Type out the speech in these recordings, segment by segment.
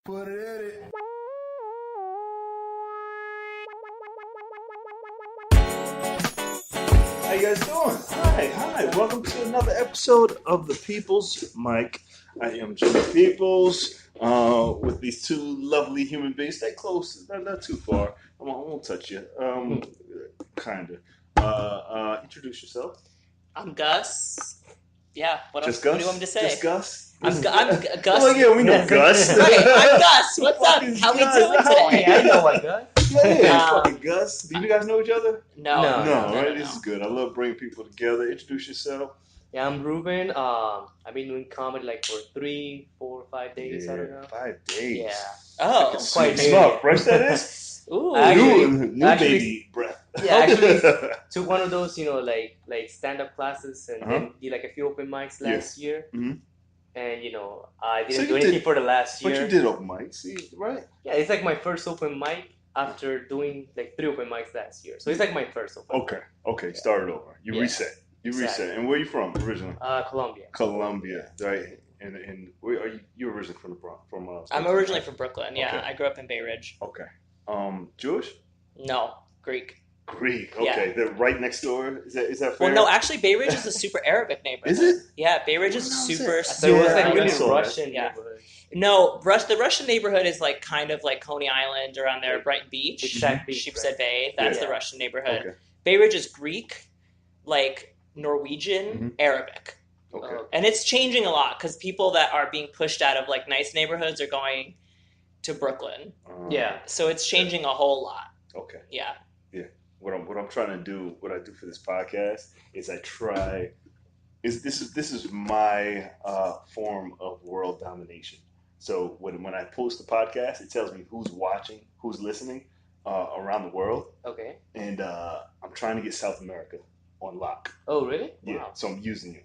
Put it in it. How you guys doing? Hi. Welcome to another episode of The People's Mic. I am Jimmy Peoples with these two lovely human beings. Stay close, not too far. I won't touch you. Kinda. Introduce yourself. I'm Gus. Yeah, what Just else? Gus? What do you want me to say? Just Gus? I'm Gus. Oh, yeah, we know Gus. Right, I'm Gus. What's up? How we doing today? I know what, Gus. Yeah, fucking Gus. Do you guys know each other? No, Right? This is good. I love bringing people together. Introduce yourself. Yeah, I'm Ruben. I've been doing comedy like for 3, 4, 5 days. I don't know. 5 days. Yeah. Oh, Quite Smell how fresh that is. ooh. New Actually- baby breath. Yeah, actually took one of those, like stand-up classes and then did like a few open mics last year. Mhm. And I So didn't you do anything did- for the last year. But you did open mic, see, right? Yeah, it's like my first open mic after doing like 3 open mics last year. So it's like my first open. Okay, start it over. You Yeah. reset. Exactly. And where are you from originally? Colombia. Colombia, right? And where are you? You're originally from the Bronx? I'm originally from Brooklyn. Yeah, Okay. I grew up in Bay Ridge. Okay. Jewish? No, Greek. Greek. Okay, Yeah. they're right next door. Is that fair? Well, no, actually, Bay Ridge is a super Arabic neighborhood. Is it? Yeah, Bay Ridge is Oh, no, super. is it? So it was Yeah, like I really saw that. Russian Yeah. neighborhood. No, the Russian neighborhood is like kind of like Coney Island around there, Brighton Beach, Exactly. Sheepshead Bay. That's Yeah. the Russian neighborhood. Okay. Bay Ridge is Greek, like Norwegian, Arabic. Okay. And it's changing a lot because people that are being pushed out of like nice neighborhoods are going to Brooklyn. Yeah. So it's changing a whole lot. Okay. Yeah. What I'm trying to do, what I do for this podcast is I try. This is my form of world domination. So when I post the podcast, it tells me who's watching, who's listening around the world, Okay. and I'm trying to get South America on lock. Oh, really? Yeah, Wow. so I'm using you.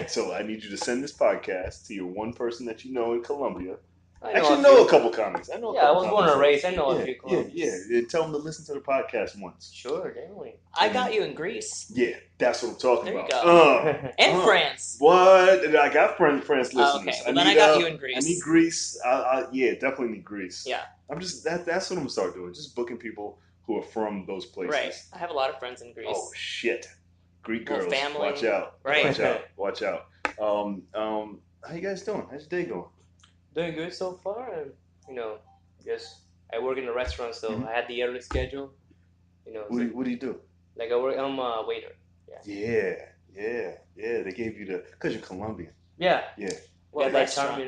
So I need you to send this podcast to your one person that you know in Colombia. I actually know a couple comics. I know. Yeah, I was born and raised. I know a few Yeah, Colombians. yeah. And tell them to listen to the podcast once. Sure, definitely. I got you in Greece Yeah, that's what I'm talking There you about. go. and France. What? And I got France Oh, listeners. okay, well then I got you in Greece. I need Greece. Yeah, definitely need Greece. Yeah. I'm just that's what I'm gonna start doing. Just booking people who are from those places. Right. I have a lot of friends in Greece. Oh shit, Greek Well, girls. family. Watch out. Right. Watch out. How you guys doing? How's your day going? Doing good so far, and just I work in a restaurant, so I had the early schedule. What do you do? Like I'm a waiter. Yeah. They gave you because you're Colombian. Yeah. Yeah. What yeah, that restaurant?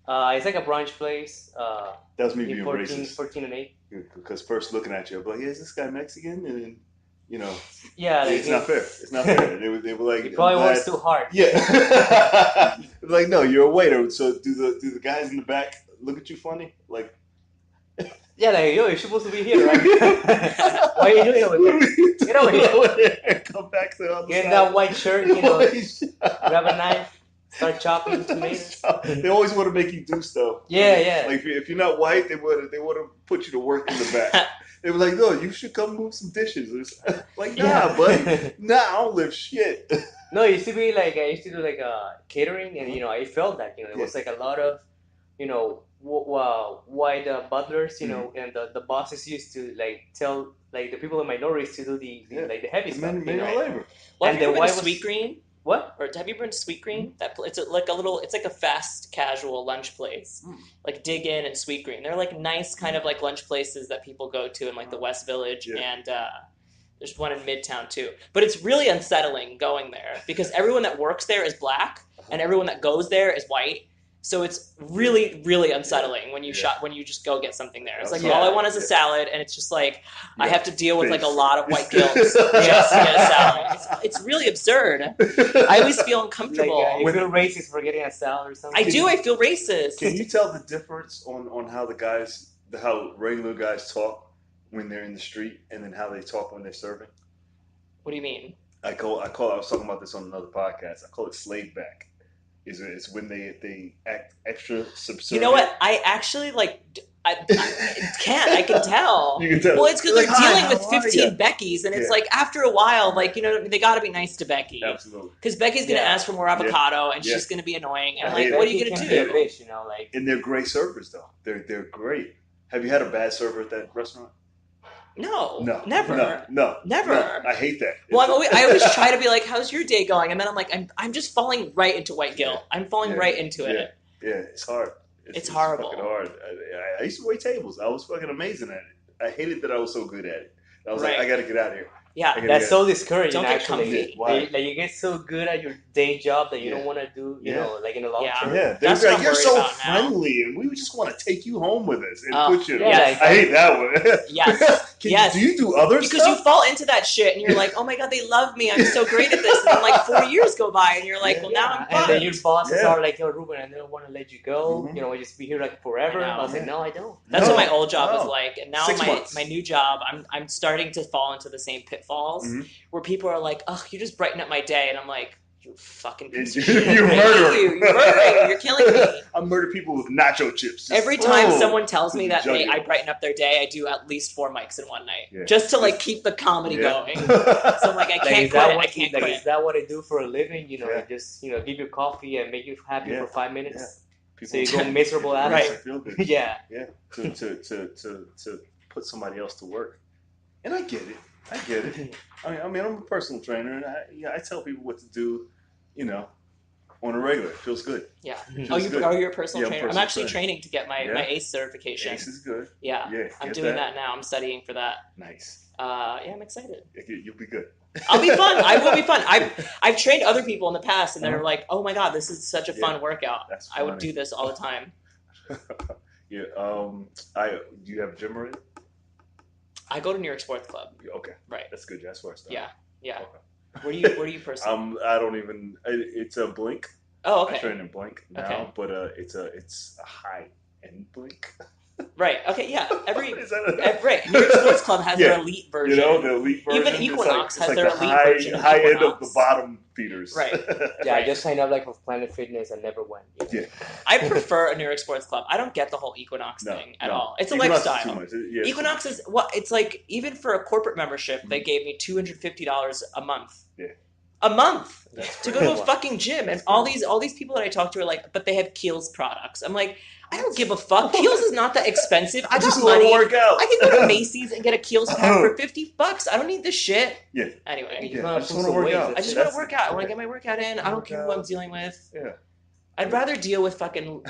charm, it's like a brunch place. That was me In being 14, racist. 14 and 8. Because first looking at you, I'm like, yeah, is this guy Mexican? And then, Yeah, like it's not fair. It's not fair. They were like, He probably I'm glad- works too hard. Yeah. Like, no, you're a waiter. So do the guys in the back look at you funny? Like, Yeah, like yo, you're supposed to be here, right? Why are you doing it over there? Get over here. Come back to the other Get in side. that white shirt, grab a knife, start chopping tomatoes. They always want to make you do stuff. Yeah. Like if you're not white, they want to put you to work in the back. They were like, no, you should come move some dishes. Like, nah, buddy. Nah, I don't live shit. No, it used to be like I used to do like catering, and I felt that it was like a lot of white butlers, and the bosses used to like tell like the people in minorities to do the heavy stuff. Manual labor. Well, And have you the ever been wife to was- Sweet Green? What? Or have you been to Sweet Green? It's like a fast casual lunch place. Like Dig In and Sweet Green. They're like nice kind of like lunch places that people go to in like the West Village, and there's one in Midtown too. But it's really unsettling going there because everyone that works there is black and everyone that goes there is white. So it's really, really unsettling when you just go get something there. It's like all I want is a salad, and it's just like I have to deal with like a lot of white guilt just to get a salad. It's really absurd. I always feel uncomfortable. Like, you feel racist for getting a salad or something? I do. I feel racist. Can you tell the difference on how how regular guys talk when they're in the street and then how they talk when they're serving? What do you mean? I was talking about this on another podcast. I call it slave back. It's when they act extra subservient. You know what? I actually I can tell. You can tell. Well, it's because They're they're like, dealing "Hi, with how are 15 ya?" Beckys, and it's Yeah. like after a while, like, you know, they got to be nice to Becky. Absolutely. Because Becky's going to ask for more avocado, and she's going to be annoying. And like, what are you going to do? Be a bitch, you know, like. And they're great servers, though. They're great. Have you had a bad server at that restaurant? No, never. never. No. I hate that. Well, I always try to be like, "How's your day going?" And then I'm like, I'm just falling right into white guilt. I'm falling right into it. Yeah, it's hard. It's horrible. Fucking hard. I used to wait tables. I was fucking amazing at it. I hated that I was so good at it. I was like, I got to get out of here. Yeah, that's so discouraging. Don't get actually, comfy. Why? Like you get so good at your day job that you don't want to do, you know, like in the long term. Yeah, that's like, what I'm you're worried so about friendly, and we just want to take you home with us and put you. Yes. I hate that one. Yes. Do you do other because stuff? you fall into that shit, and you're like, "Oh my god, they love me. I'm so great at this." And then like 4 years go by, and you're like, "Well, now I'm fucked." And then your bosses are like, "Yo, Ruben, I don't want to let you go. You know, I just be here like forever." I was like, "No, I don't." That's what my old job was like, and now 6 months. my new job, I'm starting to fall into the same pitfalls where people are like, "Oh, you just brighten up my day," and I'm like, "You fucking piece of shit. You're murdering. You're murdering. You're killing me." I murder people with nacho chips. Every time someone tells me that I brighten up their day, I do at least 4 mics in one night, just to like keep the comedy going. So I'm like, I can't quit. I can't quit. Is that what I do for a living? You know, just give you coffee and make you happy for 5 minutes. So you go miserable after. Right. Feel good. Yeah. To put somebody else to work, and I get it. I mean, I'm a personal trainer, and I tell people what to do, on a regular. It feels good. Yeah. Good. You're a personal trainer? I'm actually training to get my ACE certification. ACE is good. Yeah. I'm doing that now. I'm studying for that. Nice. I'm excited. You'll be good. I'll be fun. I will be fun. I've trained other people in the past, and they're like, "Oh my god, this is such a fun workout. I would do this all the time." Yeah. Do you have a gym already? I go to New York Sports Club. Okay. Right. That's good. That's where I started. Yeah. Okay. Where do you personally? I don't even. It's a Blink. Oh, okay. I train in Blink now, but it's a high end Blink. Right. Okay. Yeah. Right. New York Sports Club has their elite version. The elite version. Even Equinox has like their the elite version. High end of the bottom feeders. Right. Yeah. I just signed up like for Planet Fitness and never went. Yeah. I prefer a New York Sports Club. I don't get the whole Equinox thing at all. It's a lifestyle. Equinox is it's like, even for a corporate membership, they gave me $250 a month. Yeah. A month to go to a fucking gym, and all these people that I talk to are like, but they have Kiehl's products. I'm like, I don't give a fuck. Kiehl's is not that expensive. I got money. Work out. I can go to Macy's and get a Kiehl's pack for $50. I don't need this shit. Yeah. Anyway, I just want to work out. I just want to work out. I want to get my workout in. I don't care who I'm dealing with. Yeah. I'd rather deal with fucking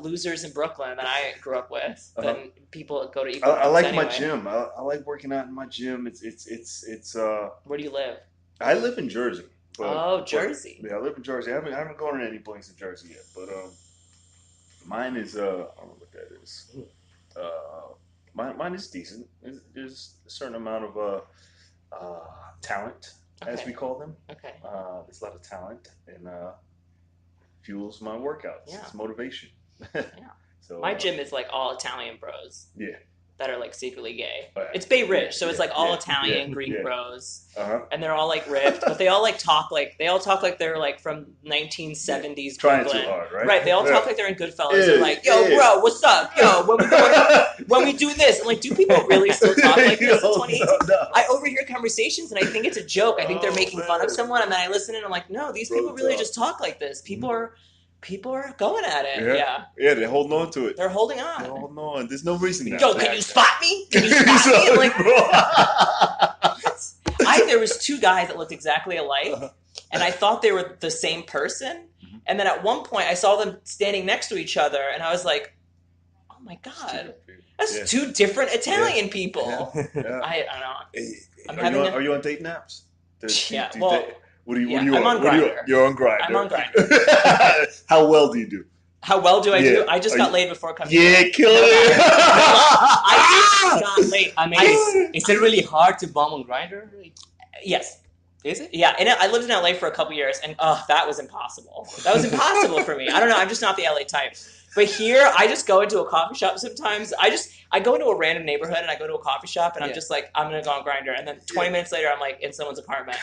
losers in Brooklyn that I grew up with than people that go to Equinox. I like my gym. I like working out in my gym. It's Where do you live? I live in Jersey. Jersey. Yeah, I live in Jersey. I haven't gone to any Blinks in Jersey yet, but mine is I don't know what that is. Mine is decent. There's a certain amount of talent, as we call them. Okay. There's a lot of talent, and fuels my workouts. Yeah. It's motivation. Yeah. So my gym is like all Italian bros. Yeah. That are like secretly gay. Right. It's Bay Ridge, so it's like all Italian Greek bros, and they're all like ripped, but they all talk like they're like from 1970s trying Brooklyn. too hard, right? Right, they all talk like they're in Goodfellas. They're like, "Yo, bro, what's up? Yo, when we do this?" I'm like, do people really still talk like this in 2018? No. I overhear conversations and I think it's a joke. I think they're making fun of someone, and then I listen and I'm like, no, these people really just talk like this. People are going at it. Yeah, they're holding on to it. They're holding on. They're holding on. There's no reason. Yo, can you spot me? Can you spot me? I'm like, there was 2 guys that looked exactly alike, and I thought they were the same person. And then at one point, I saw them standing next to each other, and I was like, oh my god, that's 2 different Italian people. Yeah. I don't know. Are you on dating apps? What do you I'm on Grindr. You're on Grindr. I'm on Grindr. How well do you do? How well do I do? I just got laid before coming. Yeah, kill it. I got laid. I mean, is it really hard to bomb on Grindr? Yes. Is it? Yeah, and I lived in LA for a couple years, and that was impossible. That was impossible for me. I don't know. I'm just not the LA type. But here, I just go into a coffee shop sometimes. I go into a random neighborhood, and I go to a coffee shop, and I'm just like, I'm gonna go on Grindr, and then 20 minutes later, I'm like in someone's apartment.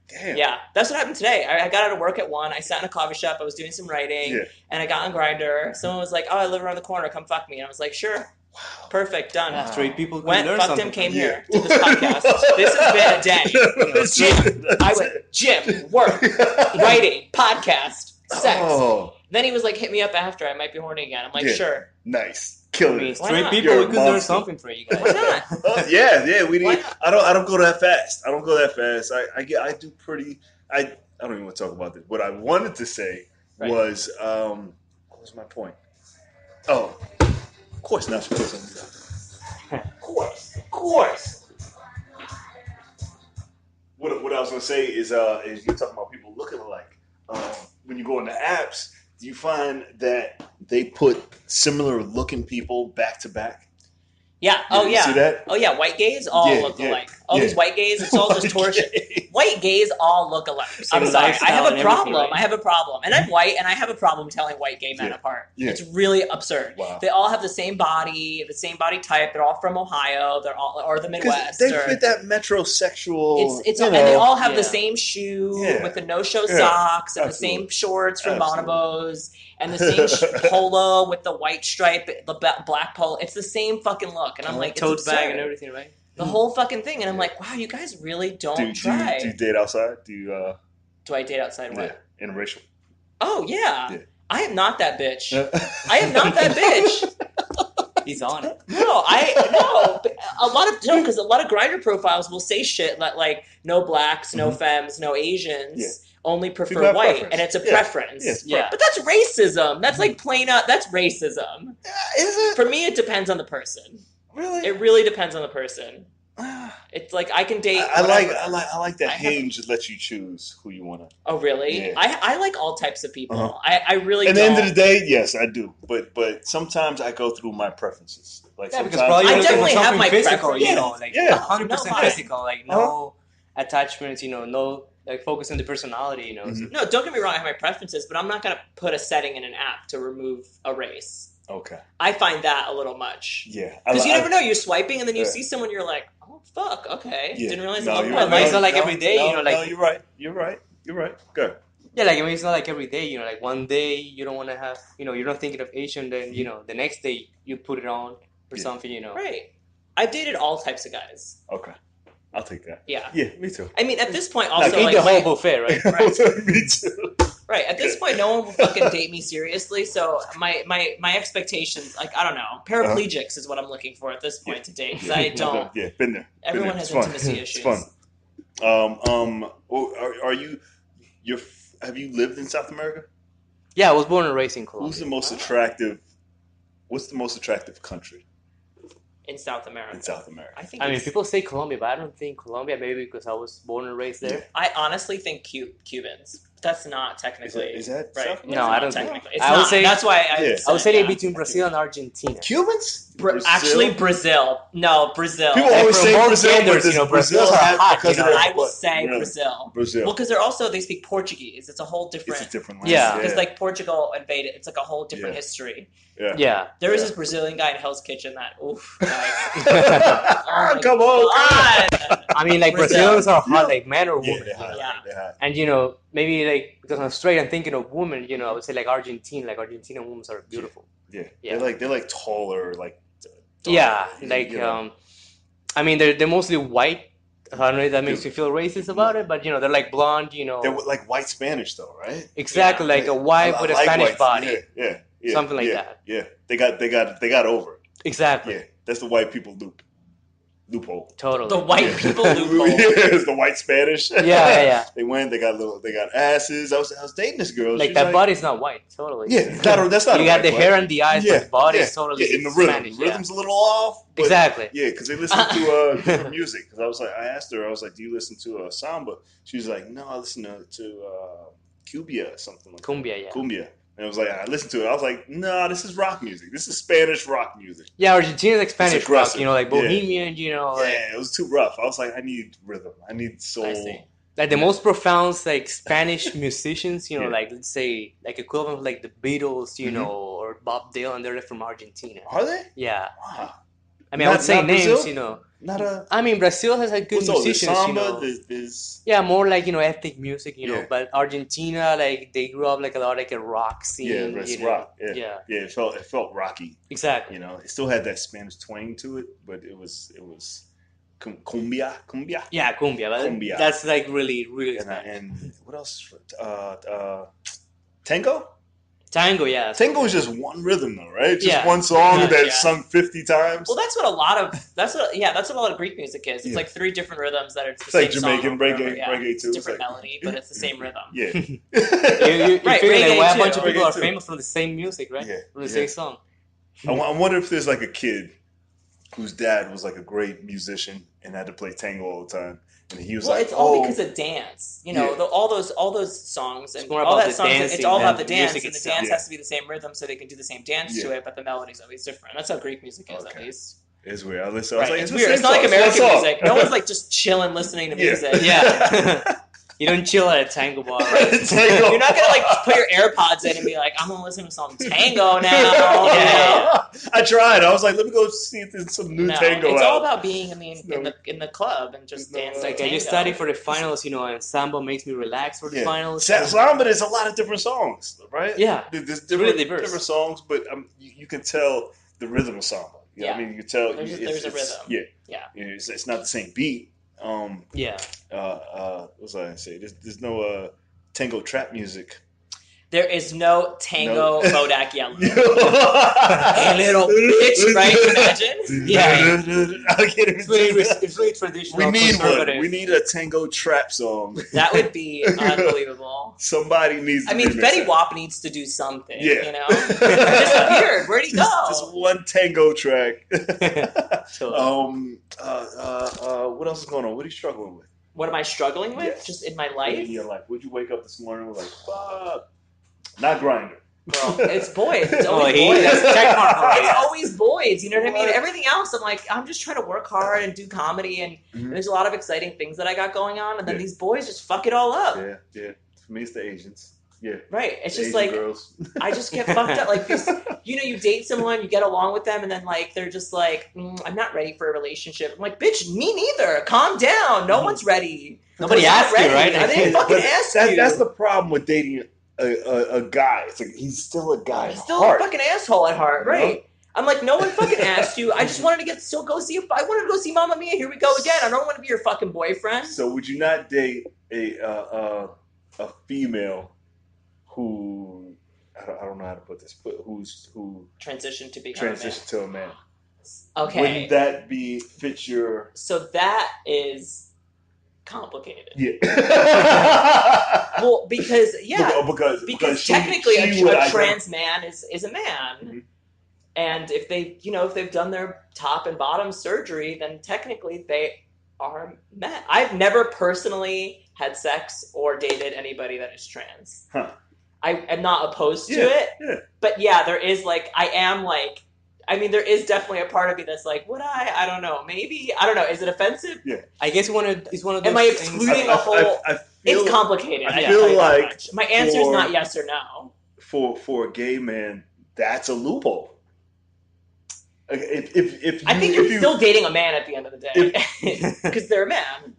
Damn. Yeah, that's what happened today. I got out of work at 1. I sat in a coffee shop. I was doing some writing, and I got on Grindr. Someone was like, "Oh, I live around the corner. Come fuck me." And I was like, "Sure." Perfect, done. Yeah, straight people Went, learn fucked something him, came from here to this podcast. This has been a day. Gym. I went gym, work, writing, podcast, sex. Oh, Then he was like, hit me up after. I might be horny again. I'm like, Yeah. sure. nice, killing it. Why Straight not? people, You're we a could learn monster. something from you guys. Why not? Yeah, we Why need. not? I don't go that fast. I do pretty. I don't even want to talk about this. What I wanted to say Right. was, what was my point? Oh, of course not. Of course. What I was gonna say is you're talking about people looking alike. When you go on the apps, do you find that they put similar looking people back to back? Yeah. Oh, You yeah. see that? Oh, yeah. White gays all Yeah, look yeah, alike. All yeah. these white gays, it's all just torsion. White gays all look alike. I'm Same sorry. I lifestyle have and a everything, problem. right? I have a problem. And I'm white, and I have a problem telling white gay men Yeah. apart. Yeah. It's really absurd. Wow. They all have the same body type. They're all from Ohio. They're all or the Midwest. They or, fit that metrosexual. it's you and they know. all have Yeah. the same shoe Yeah. with the no-show Yeah. socks and Absolutely. the same shorts from Absolutely. Bonobos and the same polo with the white stripe, the black polo. It's the same fucking look, and I'm like, it's tote bag absurd. and everything, right? The whole fucking thing, and I'm like, wow, you guys really don't Do try. you date outside? Do you? Do I date outside what? Yeah, interracial. Oh yeah. Yeah. I am not that bitch. I am not that bitch. He's on it. No, because a lot of Grindr profiles will say shit like no blacks, no femmes, no Asians, Yeah. only People prefer have white, preference. and it's a Yeah. preference. Yes. Yeah. But that's racism. That's like plain out. That's racism. Is it For me, it depends on the person. really? It really depends on the person. It's like I can date. I like that I have- Hinge lets you choose who you want to. Oh really? Yeah. I like all types of people. Uh-huh. I really. At the don't. end of the day, yes, I do. But sometimes I go through my preferences. Like Yeah, because sometimes- probably I you're looking for definitely have something my physical, preference. you know, like Yeah. 100% No, physical, like no Uh-huh. attachments, you know, no like focus on the personality, you know. Mhm. No, don't get me wrong. I have my preferences, but I'm not gonna put a setting in an app to remove a race. Okay. I find that a little much. Yeah. Because you never know. You're swiping, and then you Yeah. see someone, you're like, "Oh fuck, okay." Yeah. Didn't realize. No, I love you're my right. Well, life. it's not like every day, you know, like- No, you're right. You're right. Good. Yeah, like I mean, it's not like every day, you know, like one day you don't want to have, you know, you're not thinking of Asian, then you know, the next day you put it on or Yeah. something, you know. Right. I've dated all types of guys. Okay. I'll take that. Yeah. Yeah, me too. I mean, at this point, Like also, eat like, the whole my- buffet, right? Me too. right. At this point, no one will fucking date me seriously. So my expectations, like I don't know, paraplegics is what I'm looking for at this point to date. Because I don't. Yeah, been there. Everyone Been has there. It's intimacy fun. issues. It's fun. Are you? Have you lived in South America? Yeah, I was born and raised in Colombia. Who's the most attractive? What's the most attractive country In South America. in South America? I think. I mean, it's- people say Colombia, but I don't think Colombia. Maybe because I was born and raised there. I honestly think Cubans. That's not technically Is that right. South It's America? No, I not don't think- technically. It's I would not. say- That's why I. Yeah. I would say they're yeah. between Brazil and Argentina. Cubans? Brazil? Actually, Brazil. No, Brazil. People Like, always from say both Brazil, genders, but does you know, Brazil Brazil's have hot, because you of know. their I will what? say Really? Brazil. Brazil. Well, because they're also they speak Portuguese. It's a whole It's different. a different language. Yeah. Because like Portugal invaded, it's like a whole different Yeah. history. Yeah. There was Yeah. this Brazilian guy in Hell's Kitchen that oof. Like, oh my Come on. God. I mean, like Brazil. Brazilians are hot, Yeah. like man or Yeah, woman. they're hot. Yeah. They're hot. And you know, maybe like because I'm straight, I'm thinking of women. You know, I would say like Argentine. Like Argentinian women are beautiful. Yeah. Yeah. They're like taller, like. Yeah, taller, like you know. I mean, they're mostly white. I don't know if that makes you feel racist about it, but you know, they're like blonde. You know, They're like white Spanish though, right? exactly like a white I with a like Spanish whites. body. Yeah. Something like yeah, that. Yeah. They got over it. Exactly. Yeah. That's the white people loophole. Totally. The white people loophole. Yeah, it's the white Spanish. Yeah. They went. They got asses. I was dating this girl. Like She's that body's not white. Totally. Yeah, that's not. You a got white the boy. hair and the eyes, but the body is yeah, totally yeah, in the rhythm. Spanish. The rhythm's a little off. But Exactly. Yeah, because they listen to different music. Because I was like, I asked her, I was like, do you listen to samba? She was like, no, I listen to cumbia or something like Cumbia, that. yeah. Cumbia. And I was like, I listened to it. I was like, no, this is rock music. This is Spanish rock music. Yeah, Argentina's like Spanish rock, aggressive. you know, like Yeah. Bohemian, you know, like, Yeah, it was too rough. I was like, I need rhythm. I need soul. I see. like the most profound like Spanish musicians, you know, Yeah. like let's say like equivalent of like the Beatles, you Mhm. know, or Bob Dylan, they're from Argentina. Are they? Yeah. Wow. I mean, I would Not- say not names, Brazil? you know. Not a. I mean, Brazil has like good What's all this? musicians, Samba? There's more like ethnic music, Yeah. But Argentina, like they grew up like a lot like a rock scene. Yeah, it's rock. Yeah. It felt rocky. Exactly. It still had that Spanish twang to it, but it was cumbia. Yeah, cumbia. But Cumbia. That's like really, really. And what else? Tango. Tango, yeah. Tango is just one rhythm, though, right? Just one song that's sung 50 times. Well, that's what a lot of Greek music is. It's like 3 different rhythms that are the same like Jamaican song reggae It's too. a different melody, but it's the same rhythm. Yeah. you Right, figure reggae like why a too. bunch of people are Reggae too. famous from the same music, right? Yeah. From the same song. I wonder if there's like a kid whose dad was like a great musician and had to play tango all the time. And he was it's all because of dance. All those songs and all that songs. It's all about the dance, and the dance has to be the same rhythm, so they can do the same dance to it. But the melody's always different. That's how Greek music is, at least. It's weird. I was right. like, it's weird. It's not like American music. No one's like just chilling, listening to music. Yeah. You don't chill at a tango bar. Right? You're not gonna like put your AirPods in and be like, I'm gonna listen to some tango now. I tried. I was like, let me go see if there's some new tango. It's all about being, in the club and just dancing. Like I just studied for the finals, and samba makes me relax for the finals. Samba, there's a lot of different songs, right? Yeah, there's different songs, but you can tell the rhythm of samba. I mean, you can tell there's a rhythm. Yeah. It's not the same beat. What was I gonna say? There's no tango trap music. There is no tango Bodak yellow. Hey, little bitch, right? Imagine? Yeah. It's really traditional. We need one. We need a tango trap song. That would be unbelievable. Somebody needs to Betty Wap needs to do something. Yeah. Disappeared. Where'd he go? Just one tango track. Sure. What else is going on? What are you struggling with? What am I struggling with? Yes. Just in my life? In your life. Would you wake up this morning and like, fuck? Not Grindr. Bro, it's boys. It's always boys. That's check mark. It's always boys. You know what I mean? Everything else, I'm like, I'm just trying to work hard and do comedy, and there's a lot of exciting things that I got going on, and then these boys just fuck it all up. Yeah. For me, it's the Asians. Yeah. Right. It's just Asian like girls. I just get fucked up. Like this, you date someone, you get along with them, and then like they're just like, I'm not ready for a relationship. I'm like, bitch, me neither. Calm down. No one's ready. Nobody asked you, right? I didn't fucking ask you. That's the problem with dating a guy. It's like he's still a guy. He's still a fucking asshole at heart, right? I'm like, no one fucking asked you. I just wanted to I wanted to go see Mamma Mia. Here we go again. I don't want to be your fucking boyfriend. So would you not date a female who I don't know how to put this, but who transitioned to become to a man? Okay. Wouldn't that fit your? So that is complicated. Yeah. Well, because because technically a trans man is a man, and if they've done their top and bottom surgery, then technically they are men. I've never personally had sex or dated anybody that is trans. Huh. I am not opposed to it, but there is there is definitely a part of me that's like, would I? I don't know. Maybe. I don't know. Is it offensive? Yeah. I guess it's one of those. Am I excluding a whole? It's complicated. I feel like my answer is not yes or no. For a gay man, that's a loophole. If I think you're still dating a man at the end of the day because they're a man.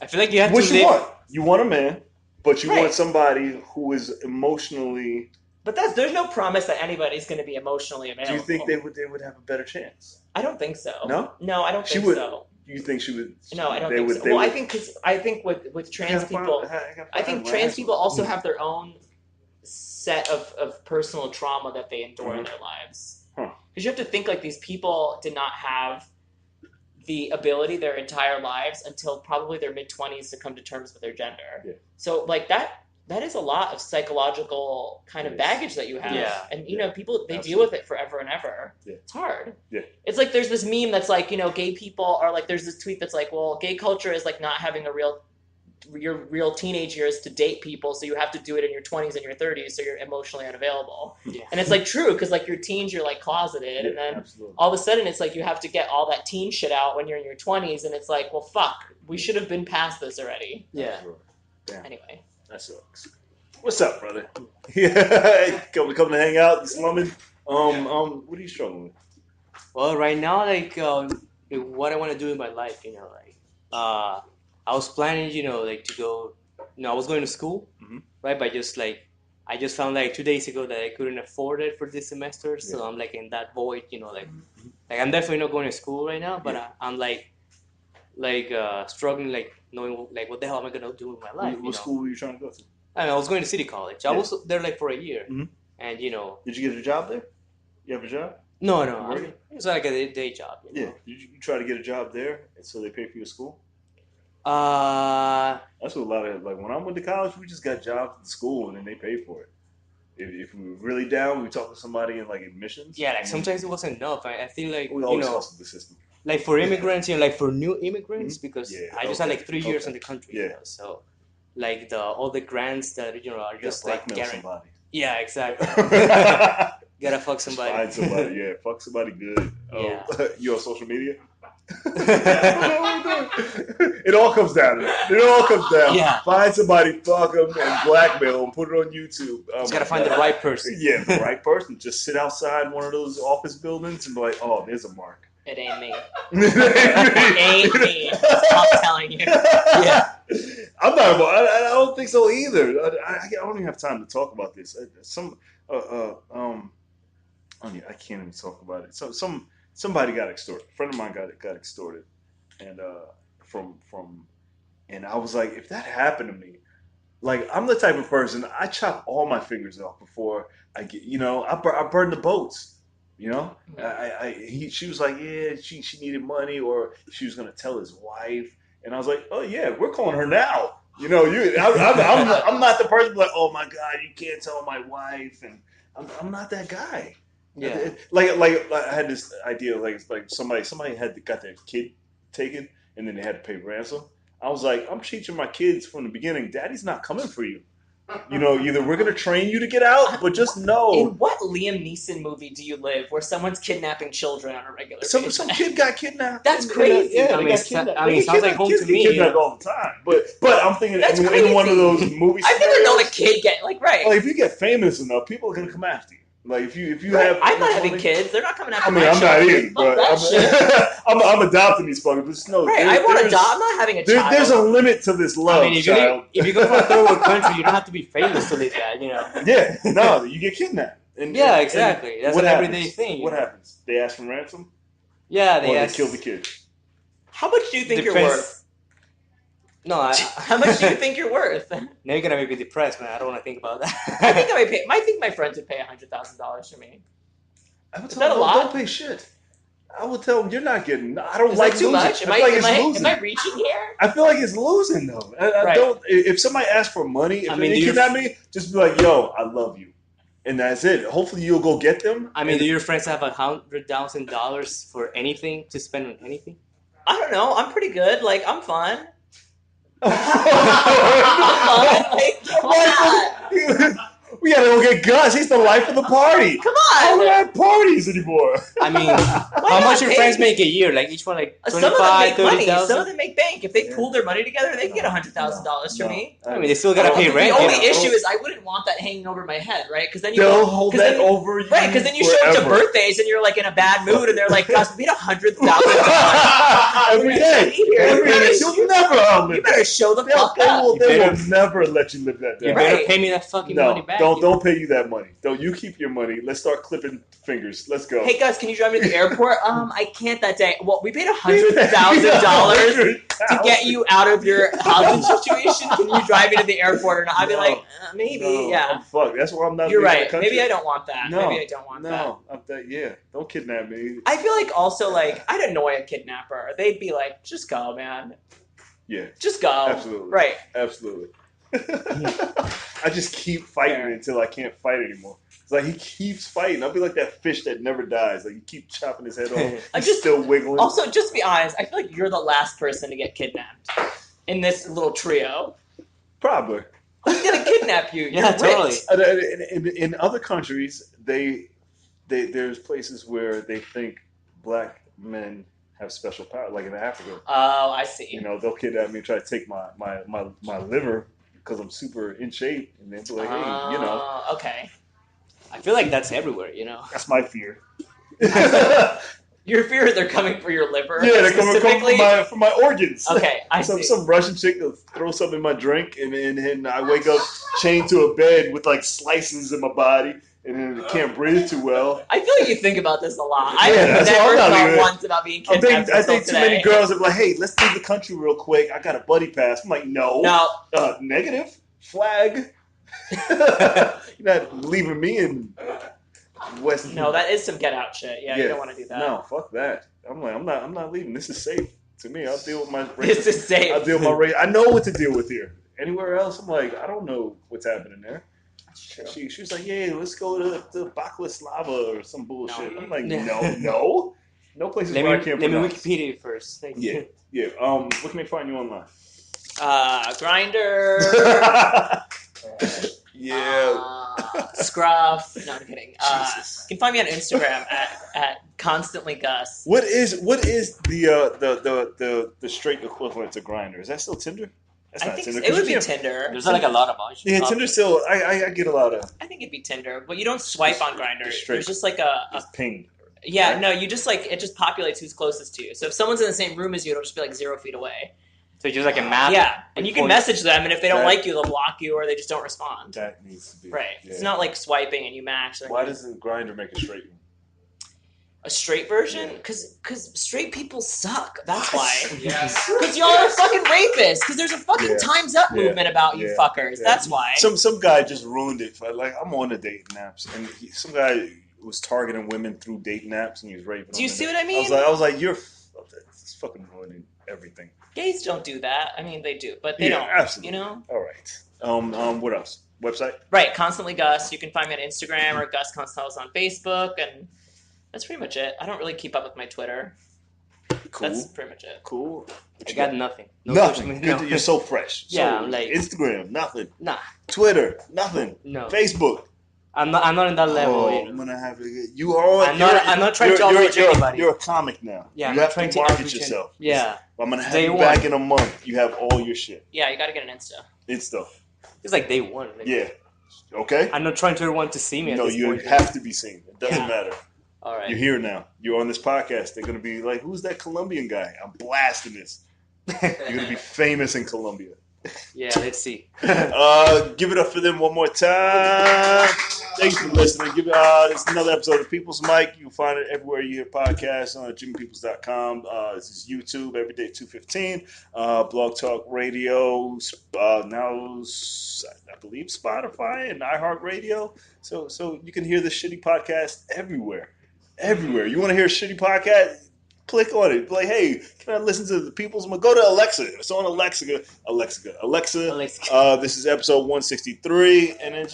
I feel like you have what to. You want? You want a man, but you want somebody who is emotionally. But there's no promise that anybody's going to be emotionally available. Do you think they would have a better chance? I don't think so. No, I don't think so. You think she would? No, I don't think so. Well, I think with trans people, I think trans people also have their own set of personal trauma that they endure in their lives. Because you have to think like these people did not have the ability their entire lives until probably their mid-20s to come to terms with their gender. Yeah. So like that is a lot of psychological kind of baggage that you have. Yeah. And people deal with it forever and ever. Yeah. It's hard. Yeah. It's like there's this meme that's like, gay people are like, there's this tweet that's like, well, gay culture is like not having your real teenage years to date people, so you have to do it in your 20s and your 30s, so you're emotionally unavailable. Yeah. And it's like true, because like your teens you're like closeted, and then all of a sudden it's like you have to get all that teen shit out when you're in your 20s, and it's like, well, fuck, we should have been past this already. Yeah. Damn. Anyway, that sucks. What's up, brother? Yeah, coming to hang out, slumming. What are you struggling with? Well, right now, like what I want to do in my life. I was planning, like to go. I was going to school, right? But I just found like 2 days ago that I couldn't afford it for this semester, so I'm like in that void, like I'm definitely not going to school right now, but I'm struggling, like knowing like what the hell am I gonna do with my life? What school were you trying to go to? I was going to City College. I was there like for a year, and Did you get a job there? You have a job? No. I mean, it's like a day job. Yeah. You try to get a job there, and so they pay for your school. That's what a lot of like when I went to college, we just got jobs in school and then they pay for it. If we were really down, we talk to somebody in like admissions. Yeah, like sometimes it wasn't enough. I feel like we always hustle the system. Like for immigrants, like for new immigrants, because I just had like 3 years in the country. Yeah. So like all the grants that are just like guaranteed. Somebody. Yeah, exactly. Gotta fuck somebody. Find somebody. Yeah, fuck somebody good. Yeah. You on social media? It all comes down to that. It all comes down. Yeah. Find somebody, fuck them, and blackmail them. Put it on YouTube. Just gotta find the right person. Yeah, the right person. Just sit outside one of those office buildings and be like, "Oh, there's a mark." It ain't me. It ain't me. I'm telling you. Yeah. I'm not. I don't think so either. I don't even have time to talk about this. I can't even talk about it. Somebody got extorted. A friend of mine got extorted, and and I was like, if that happened to me, like I'm the type of person I chop all my fingers off before I get. I burn the boats. She was like, yeah, she needed money, or she was gonna tell his wife, and I was like, oh yeah, we're calling her now. I'm not the person like, oh my god, you can't tell my wife, and I'm not that guy. Yeah, like I had this idea, like somebody got their kid taken, and then they had to pay ransom. I was like, I'm teaching my kids from the beginning, Daddy's not coming for you. Either we're gonna train you to get out, but just know. In what Liam Neeson movie do you live where someone's kidnapping children on a regular basis? Some kid got kidnapped. That's crazy. Yeah, it sounds like home to me. Kidnapped all the time, but I'm thinking in one of those movies. I've never known a kid get right. Like if you get famous enough, people are gonna come after you. Like if you have, I'm not having kids. They're not coming after me. I'm not either, but I'm adopting these fuckers. But just know, I want to adopt. I'm not having a child. There's a limit to this love. If you go to a third world country, you don't have to be famous to live that. Yeah, no, you get kidnapped. Exactly. That's an everyday thing. What happens? They ask for ransom. Yeah, they kill the kid. How much do you think you're worth? No, how much do you think you're worth? Now you're gonna make me depressed, man. I don't want to think about that. I think my friends would pay $100,000 for me. I would tell them, don't pay shit. I would tell them, you're not getting. I don't like too losing. much. Am I reaching here? I feel like it's losing though. I don't. If somebody asks for money, if they kidnap me, just be like, "Yo, I love you," and that's it. Hopefully, you'll go get them. Do your friends have $100,000 for anything to spend on anything? I don't know. I'm pretty good. Like I'm fun. We gotta go get Gus. He's the life of the party. Come on. I don't have parties anymore. How much your friends make a year? Like each one, like 25, 30,000. Some of them make bank. If they pool their money together, they can get $100,000 from me. They still gotta pay rent. The only issue is I wouldn't want that hanging over my head, right? Because then they'll hold that over you. Right? Because then you show up to birthdays and you're like in a bad mood, and they're like, "Gus, we made $100,000 every day. You'll never outlive. You better show the fuck up. They will never let you live that down. You better pay me that fucking money back. Don't pay you that money. Don't you keep your money. Let's start clipping fingers. Let's go. Hey Gus, can you drive me to the airport? I can't that day. Well, we paid $100,000 to get you out of your housing situation. Can you drive me to the airport? And I'd be like, maybe, yeah. Fuck, that's why I'm not. You're right. Maybe I don't want that. No, maybe I don't want that. Yeah, don't kidnap me. I feel like also like I'd annoy a kidnapper. They'd be like, just go, man. Yeah. Just go. Absolutely. Right. Absolutely. I just keep fighting until I can't fight anymore. It's like he keeps fighting. I'll be like that fish that never dies. Like you keep chopping his head off. He's still wiggling. Also, just to be honest, I feel like you're the last person to get kidnapped in this little trio. Probably. Who's gonna kidnap you? Yeah, totally. In other countries, there's places where they think black men have special power, like in Africa. Oh, I see. They'll kidnap me and try to take my liver because I'm super in shape, and they'll be like, hey, Okay. I feel like that's everywhere, That's my fear. Your fear is they're coming for your liver. Yeah, they're coming for my organs. Okay, I see. Some Russian chick will throw something in my drink, and I wake up chained to a bed with like slices in my body, and then I can't breathe too well. I feel like you think about this a lot. I've that's never all I'm thought even- once about being kidnapped. I think too many girls are like, "Hey, let's leave the country real quick. I got a buddy pass." I'm like, "No, negative flag. You're not leaving me in West." No, that is some Get Out shit. Yeah, you don't want to do that. No, fuck that. I'm like, I'm not leaving. This is safe to me. I'll deal with my. This is safe. I'll deal with my race. I know what to deal with here. Anywhere else, I'm like, I don't know what's happening there. She was like, yeah, let's go to Baklava or some bullshit. I'm like, no places where I can't pronounce. Let me Wikipedia it first. Yeah. Where can they find you online? Grindr. Scruff. No, I'm kidding. You can find me on Instagram at constantly Gus. What is the straight equivalent to Grindr? Is that still Tinder? That's not Tinder. It would be Tinder. There's like a lot of options. Yeah, Tinder still. I get a lot of. I think it'd be Tinder, but you don't swipe on Grindr. There's just like a ping. Yeah, right? No, you just like it just populates who's closest to you. So if someone's in the same room as you, it'll just be like 0 feet away. So just like a map. Yeah, and you can message them, and if they don't like you, they'll block you, or they just don't respond. That needs to be right. Yeah. It's not like swiping and you match. Why doesn't Grindr make a straight one? A straight version? Because straight people suck. That's why. Yes. Because y'all are fucking rapists. Because there's a fucking Time's Up movement about you fuckers. Yeah. That's why. Some guy just ruined it. Like, I'm on the dating apps, and some guy was targeting women through dating apps, and he was raping. Do you see what I mean? I was like, it's fucking ruining everything. Gays don't do that. I mean, they do, but they don't. Absolutely. You know. All right. What else? Website? Right. Constantly Gus. You can find me on Instagram or Gus Constantellis on Facebook, and that's pretty much it. I don't really keep up with my Twitter. Cool. That's pretty much it. Cool. I got nothing. Nothing. You're so fresh. Yeah, I'm like Instagram, nothing. Nah. Twitter, nothing. No. Facebook. I'm not in that level. Oh, I'm gonna have to get you are. I'm not trying to outreach anybody. You're a comic now. Yeah, you have to market yourself. Yeah. I'm gonna have you back in a month. You have all your shit. Yeah, you gotta get an Insta. Insta. It's like day one. Like, yeah. Okay. I'm not trying to everyone to see me. No, you have to be seen. It doesn't matter. All right. You're here now. You're on this podcast. They're gonna be like, "Who's that Colombian guy?" I'm blasting this. You're gonna be famous in Colombia. Yeah, let's see. Give it up for them one more time. Thanks for listening. It's another episode of People's Mic. You can find it everywhere you hear podcasts on jimmypeoples.com. This is YouTube every day 2:15. Blog Talk Radio. Now I believe Spotify and iHeartRadio. So you can hear the shitty podcast everywhere. Everywhere. You want to hear a shitty podcast? Click on it. Like, hey, can I listen to the People's? Go to Alexa. It's on Alexa. This is episode 163, and then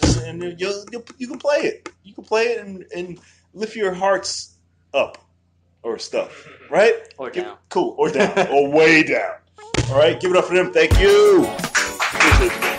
you can play it. You can play it and lift your hearts up or stuff, right? Or down. Cool. Or down. Or way down. All right. Give it up for them. Thank you. Appreciate you.